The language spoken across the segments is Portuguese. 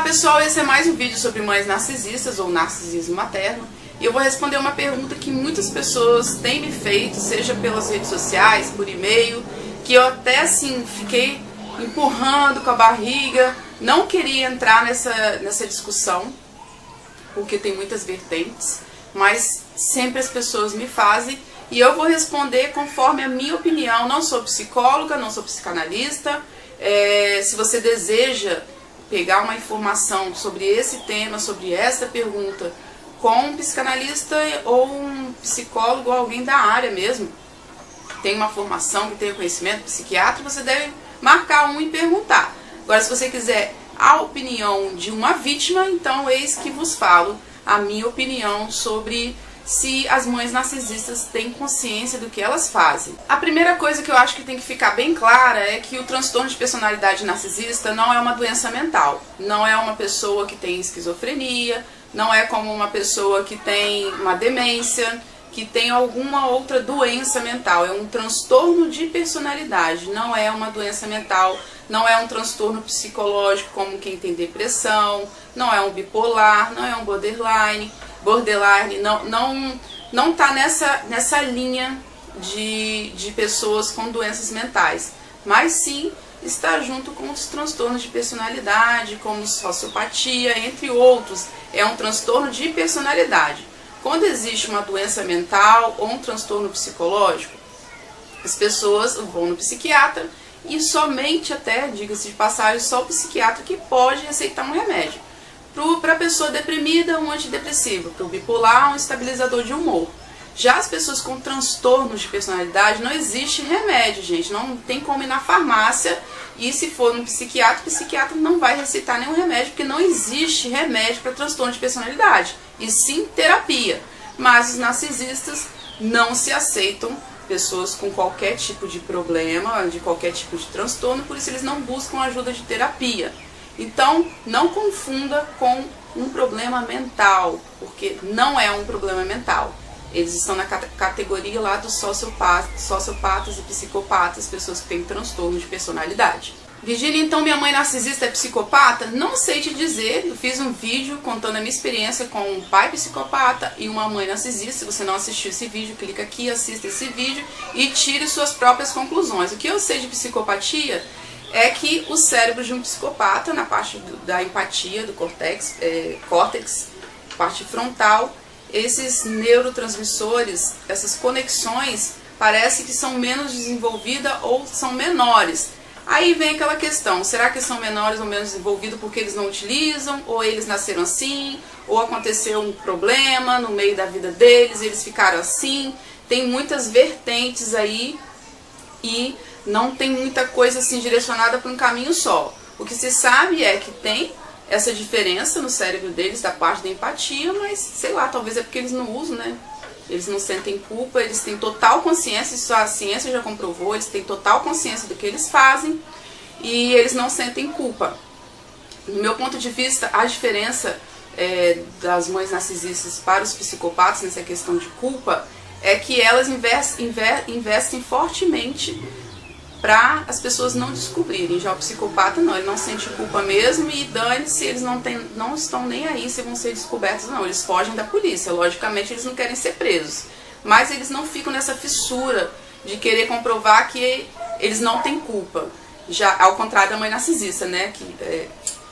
pessoal, esse é mais um vídeo sobre mães narcisistas ou narcisismo materno. E eu vou responder uma pergunta que muitas pessoas têm me feito, seja pelas redes sociais, por e-mail, que eu até assim fiquei empurrando com a barriga, não queria entrar nessa discussão, porque tem muitas vertentes, mas sempre as pessoas me fazem e eu vou responder conforme a minha opinião. Não sou psicóloga, não sou psicanalista. Se você deseja pegar uma informação sobre esse tema, sobre esta pergunta, com um psicanalista ou um psicólogo ou alguém da área mesmo, tem uma formação, que tem conhecimento, psiquiatra, você deve marcar um e perguntar. Agora, se você quiser a opinião de uma vítima, então eis que vos falo a minha opinião sobre se as mães narcisistas têm consciência do que elas fazem. A primeira coisa que eu acho que tem que ficar bem clara é que o transtorno de personalidade narcisista não é uma doença mental. Não é uma pessoa que tem esquizofrenia, não é como uma pessoa que tem uma demência, que tem alguma outra doença mental. É um transtorno de personalidade, não é uma doença mental, não é um transtorno psicológico como quem tem depressão, não é um bipolar, não é um borderline, não tá nessa linha de pessoas com doenças mentais, mas sim está junto com os transtornos de personalidade, como sociopatia, entre outros. É um transtorno de personalidade. Quando existe uma doença mental ou um transtorno psicológico, as pessoas vão no psiquiatra e somente, até, diga-se de passagem, só o psiquiatra que pode receitar um remédio. Para a pessoa deprimida, um antidepressivo. Para o bipolar, um estabilizador de humor. Já as pessoas com transtornos de personalidade, não existe remédio, gente. Não tem como ir na farmácia e se for no psiquiatra, o psiquiatra não vai receitar nenhum remédio, porque não existe remédio para transtorno de personalidade, e sim terapia. Mas os narcisistas não se aceitam pessoas com qualquer tipo de problema, de qualquer tipo de transtorno, por isso eles não buscam ajuda de terapia. Então, não confunda com um problema mental, porque não é um problema mental. Eles estão na categoria lá dos sociopatas e psicopatas, pessoas que têm transtorno de personalidade. Virginia, então minha mãe narcisista é psicopata? Não sei te dizer, eu fiz um vídeo contando a minha experiência com um pai psicopata e uma mãe narcisista. Se você não assistiu esse vídeo, clica aqui, assista esse vídeo e tire suas próprias conclusões. O que eu sei de psicopatia é que o cérebro de um psicopata, na parte da empatia, do córtex, parte frontal, esses neurotransmissores, essas conexões, parece que são menos desenvolvidas ou são menores. Aí vem aquela questão, será que são menores ou menos desenvolvidos porque eles não utilizam, ou eles nasceram assim, ou aconteceu um problema no meio da vida deles, eles ficaram assim? Tem muitas vertentes aí e não tem muita coisa assim direcionada para um caminho só. O que se sabe é que tem essa diferença no cérebro deles da parte da empatia, mas sei lá, talvez é porque eles não usam, né? Eles não sentem culpa, eles têm total consciência, isso a ciência já comprovou, eles têm total consciência do que eles fazem e eles não sentem culpa. No meu ponto de vista, a diferença das mães narcisistas para os psicopatas nessa questão de culpa é que elas investem fortemente para as pessoas não descobrirem. Já o psicopata não, ele não sente culpa mesmo e dane-se, eles não estão nem aí se vão ser descobertos ou não, eles fogem da polícia, logicamente eles não querem ser presos, mas eles não ficam nessa fissura de querer comprovar que eles não têm culpa, já ao contrário da mãe narcisista, né,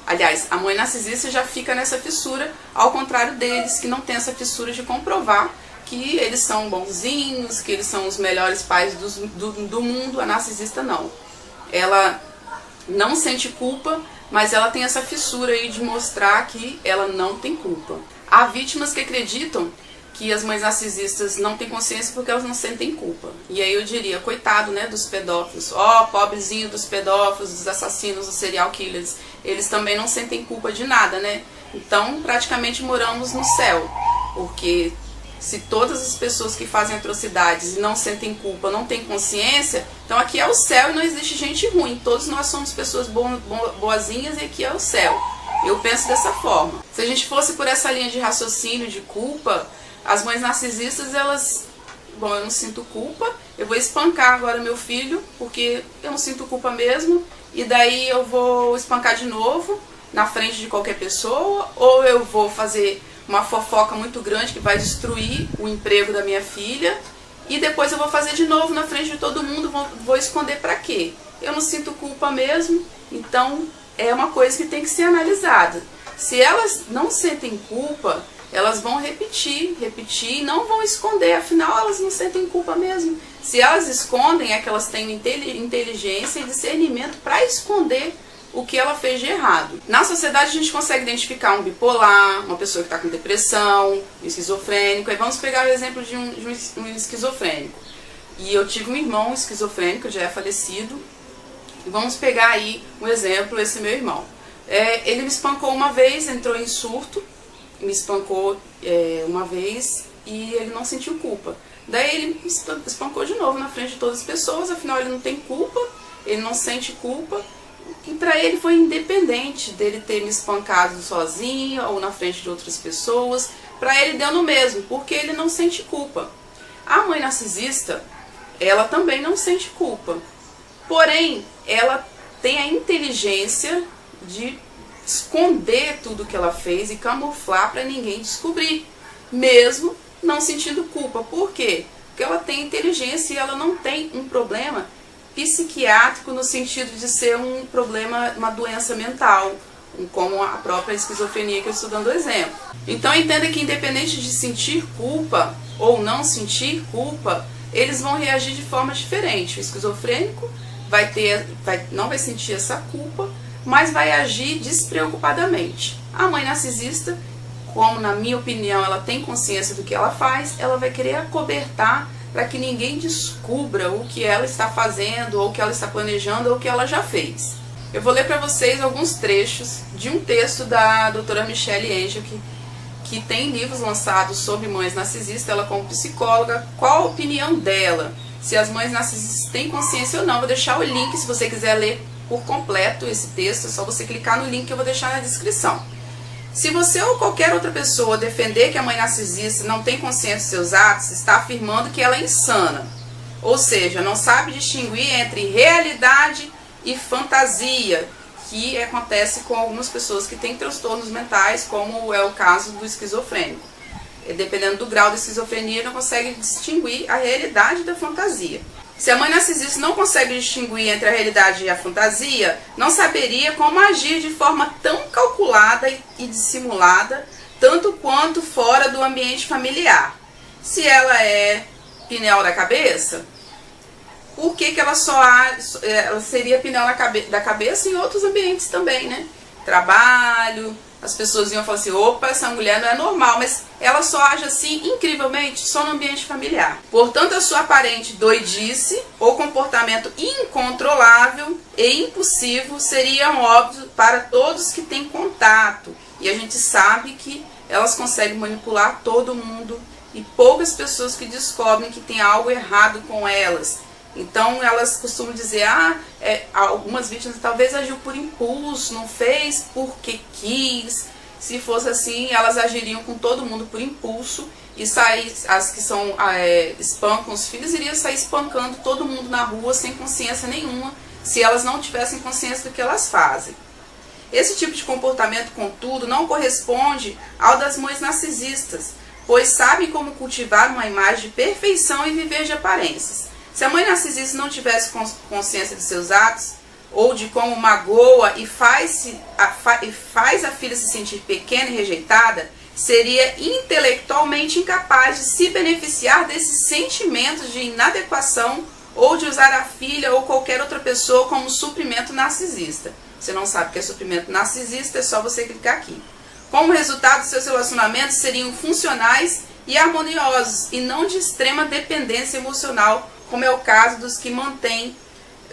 aliás, a mãe narcisista já fica nessa fissura, ao contrário deles, que não tem essa fissura de comprovar que eles são bonzinhos, que eles são os melhores pais do mundo. A narcisista não. Ela não sente culpa, mas ela tem essa fissura aí de mostrar que ela não tem culpa. Há vítimas que acreditam que as mães narcisistas não têm consciência porque elas não sentem culpa. E aí eu diria, coitado, né, dos pedófilos. Pobrezinho dos pedófilos, dos assassinos, dos serial killers. Eles também não sentem culpa de nada, né? Então, praticamente moramos no céu, porque se todas as pessoas que fazem atrocidades e não sentem culpa, não têm consciência, então aqui é o céu e não existe gente ruim. Todos nós somos pessoas boazinhas e aqui é o céu. Eu penso dessa forma. Se a gente fosse por essa linha de raciocínio, de culpa, as mães narcisistas, elas... Bom, eu não sinto culpa, eu vou espancar agora meu filho, porque eu não sinto culpa mesmo, e daí eu vou espancar de novo, na frente de qualquer pessoa, ou eu vou fazer uma fofoca muito grande que vai destruir o emprego da minha filha, e depois eu vou fazer de novo na frente de todo mundo, vou esconder pra quê? Eu não sinto culpa mesmo, então é uma coisa que tem que ser analisada. Se elas não sentem culpa, elas vão repetir e não vão esconder, afinal elas não sentem culpa mesmo. Se elas escondem, é que elas têm inteligência e discernimento para esconder o que ela fez de errado. Na sociedade a gente consegue identificar um bipolar, uma pessoa que está com depressão, um esquizofrênico. Aí vamos pegar o exemplo de um esquizofrênico. E eu tive um irmão esquizofrênico, já é falecido. E vamos pegar aí um exemplo, esse meu irmão. Ele me espancou uma vez, entrou em surto, me espancou uma vez e ele não sentiu culpa. Daí ele me espancou de novo na frente de todas as pessoas, afinal ele não tem culpa, ele não sente culpa. E para ele foi independente dele ter me espancado sozinho ou na frente de outras pessoas. Para ele deu no mesmo, porque ele não sente culpa. A mãe narcisista, ela também não sente culpa. Porém, ela tem a inteligência de esconder tudo que ela fez e camuflar para ninguém descobrir, mesmo não sentindo culpa. Por quê? Porque ela tem inteligência e ela não tem um problema psiquiátrico no sentido de ser um problema, uma doença mental, como a própria esquizofrenia que eu estou dando exemplo. Então entenda que independente de sentir culpa ou não sentir culpa, eles vão reagir de forma diferente. O esquizofrênico não vai sentir essa culpa, mas vai agir despreocupadamente. A mãe narcisista, como na minha opinião ela tem consciência do que ela faz, ela vai querer acobertar para que ninguém descubra o que ela está fazendo, ou o que ela está planejando, ou o que ela já fez. Eu vou ler para vocês alguns trechos de um texto da doutora Michelle Angel, que tem livros lançados sobre mães narcisistas, ela como psicóloga. Qual a opinião dela? Se as mães narcisistas têm consciência ou não. Vou deixar o link se você quiser ler por completo esse texto, é só você clicar no link que eu vou deixar na descrição. Se você ou qualquer outra pessoa defender que a mãe narcisista não tem consciência dos seus atos, está afirmando que ela é insana. Ou seja, não sabe distinguir entre realidade e fantasia, que acontece com algumas pessoas que têm transtornos mentais, como é o caso do esquizofrênico. Dependendo do grau de esquizofrenia, não consegue distinguir a realidade da fantasia. Se a mãe narcisista não consegue distinguir entre a realidade e a fantasia, não saberia como agir de forma tão calculada e dissimulada, tanto quanto fora do ambiente familiar. Se ela é pineal da cabeça, por que ela ela seria pineal da cabeça em outros ambientes também, né? Trabalho, as pessoas iam falar assim, opa, essa mulher não é normal, mas ela só age assim, incrivelmente, só no ambiente familiar. Portanto, a sua aparente doidice ou comportamento incontrolável e impulsivo seriam óbvios para todos que têm contato. E a gente sabe que elas conseguem manipular todo mundo e poucas pessoas que descobrem que tem algo errado com elas. Então elas costumam dizer, algumas vítimas talvez agiu por impulso, não fez porque quis. Se fosse assim, elas agiriam com todo mundo por impulso e as que espancam os filhos iriam sair espancando todo mundo na rua sem consciência nenhuma, se elas não tivessem consciência do que elas fazem. Esse tipo de comportamento, contudo, não corresponde ao das mães narcisistas, pois sabem como cultivar uma imagem de perfeição e viver de aparências. Se a mãe narcisista não tivesse consciência de seus atos, ou de como magoa e faz a filha se sentir pequena e rejeitada, seria intelectualmente incapaz de se beneficiar desses sentimentos de inadequação ou de usar a filha ou qualquer outra pessoa como suprimento narcisista. Você não sabe o que é suprimento narcisista, é só você clicar aqui. Como resultado, seus relacionamentos seriam funcionais e harmoniosos, e não de extrema dependência emocional, como é o caso dos que mantêm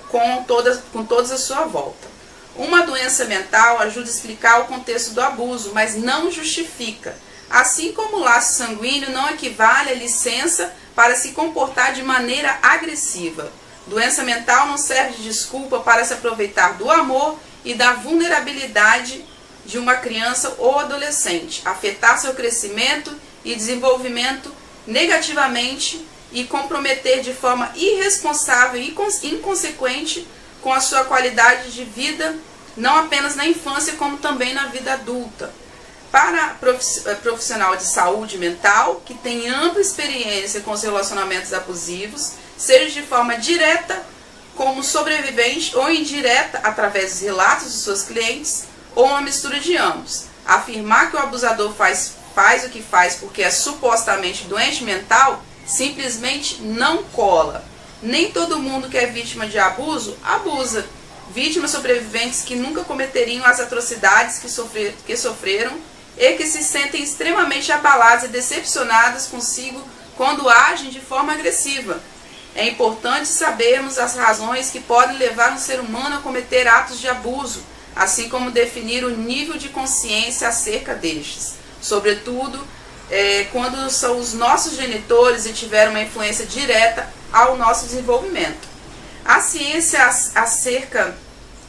com todos à sua volta. Uma doença mental ajuda a explicar o contexto do abuso, mas não justifica. Assim como o laço sanguíneo não equivale à licença para se comportar de maneira agressiva. Doença mental não serve de desculpa para se aproveitar do amor e da vulnerabilidade de uma criança ou adolescente, afetar seu crescimento e desenvolvimento negativamente e comprometer de forma irresponsável e inconsequente com a sua qualidade de vida não apenas na infância, como também na vida adulta. Para profissional de saúde mental que tem ampla experiência com os relacionamentos abusivos, seja de forma direta como sobrevivente ou indireta através dos relatos de seus clientes ou uma mistura de ambos. Afirmar que o abusador faz o que faz porque é supostamente doente mental simplesmente não cola. Nem todo mundo que é vítima de abuso abusa. Vítimas sobreviventes que nunca cometeriam as atrocidades que sofreram e que se sentem extremamente abaladas e decepcionadas consigo quando agem de forma agressiva. É importante sabermos as razões que podem levar um ser humano a cometer atos de abuso, assim como definir o nível de consciência acerca destes. Sobretudo, quando são os nossos genitores e tiveram uma influência direta ao nosso desenvolvimento. A ciência acerca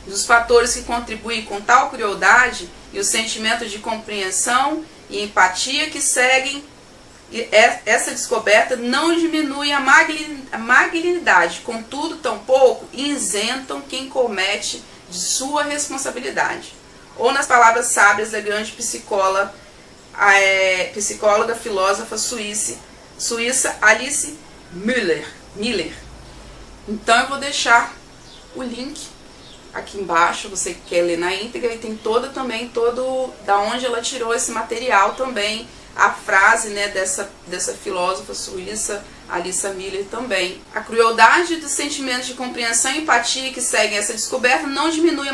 dos fatores que contribuem com tal crueldade e o sentimento de compreensão e empatia que seguem essa descoberta não diminui a malignidade, contudo, tampouco isentam quem comete de sua responsabilidade. Ou nas palavras sábias da grande psicóloga, filósofa suíça Alice Miller. Então eu vou deixar o link aqui embaixo, você que quer ler na íntegra, e tem todo da onde ela tirou esse material também, a frase, né, dessa filósofa suíça, Alice Miller também. A crueldade dos sentimentos de compreensão e empatia que seguem essa descoberta não diminui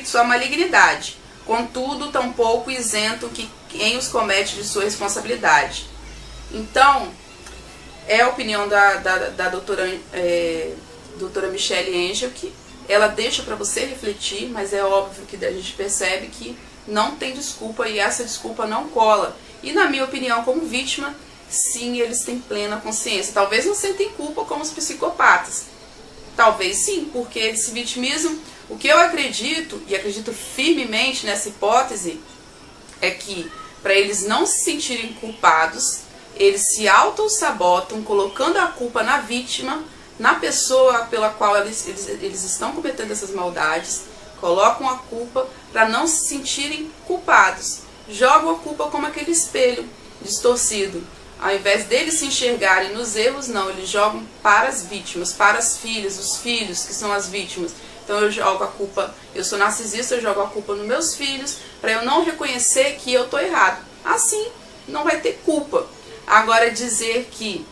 sua malignidade, contudo, tampouco isentam quem os comete de sua responsabilidade. Então, é a opinião da doutora Michelle Angel, que ela deixa para você refletir, mas é óbvio que a gente percebe que não tem desculpa e essa desculpa não cola. E na minha opinião, como vítima, sim, eles têm plena consciência. Talvez não sentem culpa como os psicopatas. Talvez sim, porque eles se vitimizam. O que eu acredito, e acredito firmemente nessa hipótese, é que para eles não se sentirem culpados, eles se auto-sabotam, colocando a culpa na vítima, na pessoa pela qual eles estão cometendo essas maldades, colocam a culpa para não se sentirem culpados. Jogam a culpa como aquele espelho distorcido. Ao invés deles se enxergarem nos erros, não, eles jogam para as vítimas, para as filhas, os filhos que são as vítimas. Então eu jogo a culpa, eu sou narcisista, eu jogo a culpa nos meus filhos, para eu não reconhecer que eu estou errado. Assim, não vai ter culpa. Agora, dizer que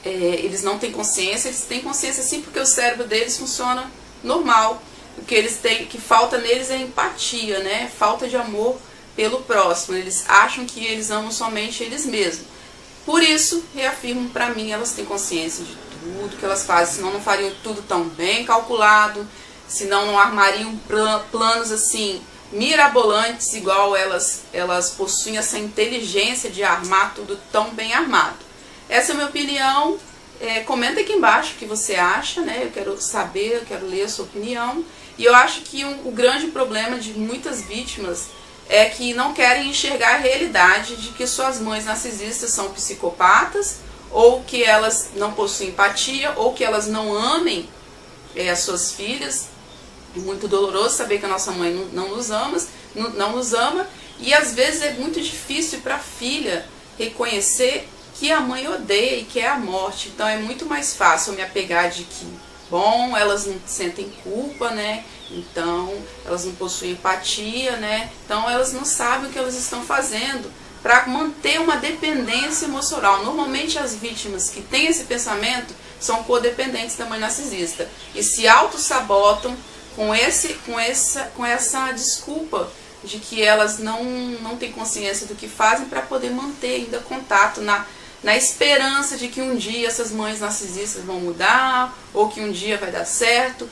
eles não têm consciência, eles têm consciência sim, porque o cérebro deles funciona normal. O que eles têm, que falta neles é empatia, né? Falta de amor pelo próximo. Eles acham que eles amam somente eles mesmos. Por isso, reafirmo, para mim, elas têm consciência de tudo que elas fazem, senão não fariam tudo tão bem calculado, senão não armariam planos assim mirabolantes, igual elas possuem essa inteligência de armar tudo tão bem armado. Essa é a minha opinião. Comenta aqui embaixo o que você acha, né? Eu quero saber, eu quero ler a sua opinião. E eu acho que o grande problema de muitas vítimas é que não querem enxergar a realidade de que suas mães narcisistas são psicopatas, ou que elas não possuem empatia, ou que elas não amem as suas filhas. É muito doloroso saber que a nossa mãe não nos ama, e às vezes é muito difícil para a filha reconhecer que a mãe odeia e que é a morte. Então é muito mais fácil eu me apegar de que, bom, elas não sentem culpa, né? Então elas não possuem empatia, né? Então elas não sabem o que elas estão fazendo para manter uma dependência emocional. Normalmente as vítimas que têm esse pensamento são codependentes da mãe narcisista e se auto-sabotam com essa desculpa de que elas não têm consciência do que fazem, para poder manter ainda contato na esperança de que um dia essas mães narcisistas vão mudar, ou que um dia vai dar certo,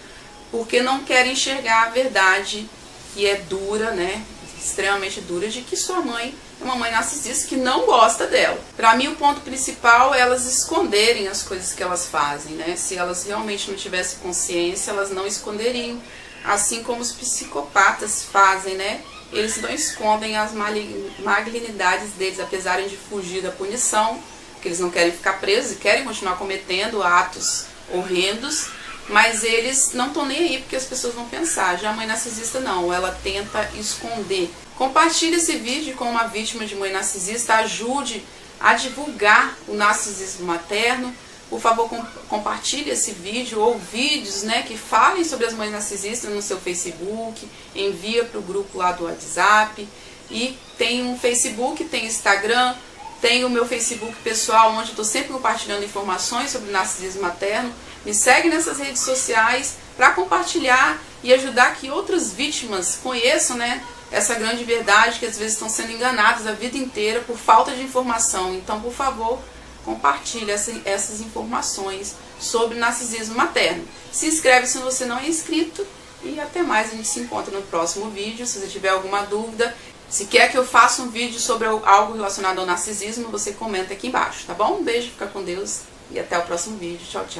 porque não querem enxergar a verdade que é dura, né? Extremamente dura, de que sua mãe é uma mãe narcisista que não gosta dela. Para mim, o ponto principal é elas esconderem as coisas que elas fazem, né? Se elas realmente não tivessem consciência, elas não esconderiam, assim como os psicopatas fazem, né? Eles não escondem as malignidades deles, apesar de fugir da punição, porque eles não querem ficar presos e querem continuar cometendo atos horrendos. mas eles não estão nem aí porque as pessoas vão pensar. Já a mãe narcisista não, ela tenta esconder. Compartilhe esse vídeo com uma vítima de mãe narcisista, ajude a divulgar o narcisismo materno. Por favor, compartilhe esse vídeo ou vídeos, né, que falem sobre as mães narcisistas no seu Facebook, envia para o grupo lá do WhatsApp. E tem um Facebook, tem Instagram, tem o meu Facebook pessoal, onde eu estou sempre compartilhando informações sobre narcisismo materno. Me segue nessas redes sociais para compartilhar e ajudar que outras vítimas conheçam, né, essa grande verdade, que às vezes estão sendo enganadas a vida inteira por falta de informação. Então, por favor, compartilhe essas informações sobre narcisismo materno. Se inscreve se você não é inscrito e até mais, a gente se encontra no próximo vídeo. Se você tiver alguma dúvida, se quer que eu faça um vídeo sobre algo relacionado ao narcisismo, você comenta aqui embaixo, tá bom? Um beijo, fica com Deus e até o próximo vídeo. Tchau, tchau.